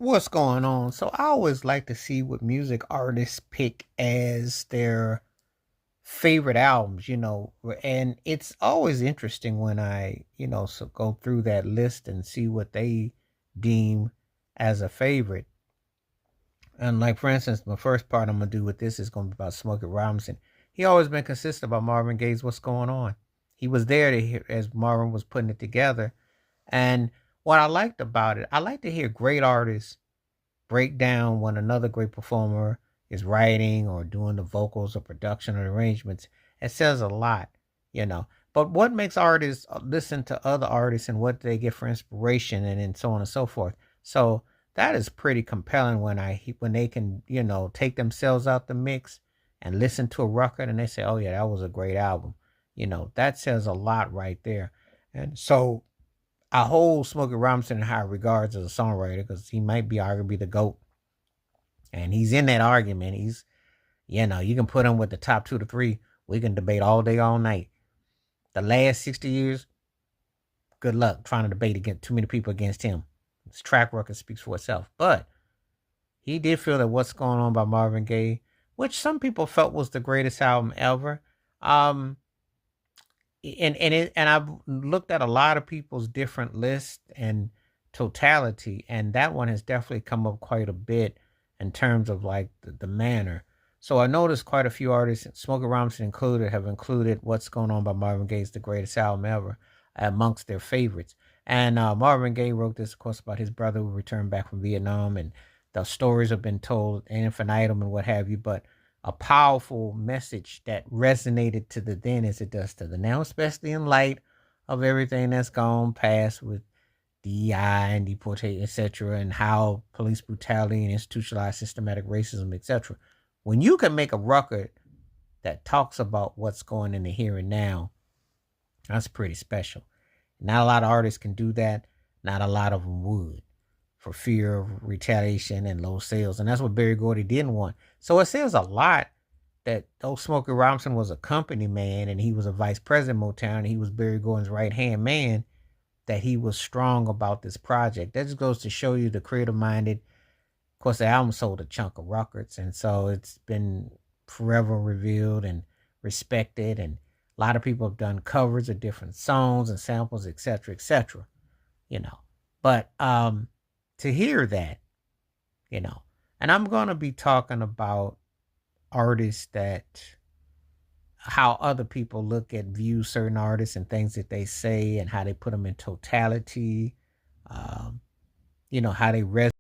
What's going on? So I always like to see what music artists pick as their favorite albums, and it's always interesting when I go through that list and see what they deem as a favorite. And like for instance, my first part I'm gonna do with this is gonna be about Smokey Robinson. He always been consistent about Marvin Gaye's "What's Going On." He was there to hear as Marvin was putting it together, and what I liked about it, I like to hear great artists break down when another great performer is writing or doing the vocals or production or arrangements. It says a lot, you know. But what makes artists listen to other artists and what they get for inspiration and so on and so forth. So that is pretty compelling when they can take themselves out the mix and listen to a record and they say, oh yeah, that was a great album. That says a lot right there. And so I hold Smokey Robinson in high regards as a songwriter because he might be arguably the GOAT. And he's in that argument. You can put him with the top 2 to 3. We can debate all day, all night. The last 60 years, good luck trying to debate against too many people against him. His track record speaks for itself. But he did feel that What's Going On by Marvin Gaye, which some people felt was the greatest album ever. Um, and I've looked at a lot of people's different lists and totality, and that one has definitely come up quite a bit in terms of like the manner. So I noticed quite a few artists, Smokey Robinson included, have included "What's Going On" by Marvin Gaye as the greatest album ever amongst their favorites. And Marvin Gaye wrote this, of course, about his brother who returned back from Vietnam, and the stories have been told ad infinitum and what have you. But a powerful message that resonated to the then as it does to the now, especially in light of everything that's gone past with DEI and deportation, etc., and how police brutality and institutionalized systematic racism, etc. When you can make a record that talks about what's going in the here and now, that's pretty special. Not a lot of artists can do that. Not a lot of them would for fear of retaliation and low sales. And that's what Berry Gordy didn't want. So it says a lot that though Smokey Robinson was a company man and he was a vice president of Motown and he was Berry Gordy's right hand man, that he was strong about this project. That just goes to show you the creative minded. Of course, the album sold a chunk of records, and so it's been forever revealed and respected. And a lot of people have done covers of different songs and samples, etc., etc. You know, but to hear that, you know, and I'm gonna be talking about artists that how other people look at view certain artists and things that they say and how they put them in totality, um, how they resonate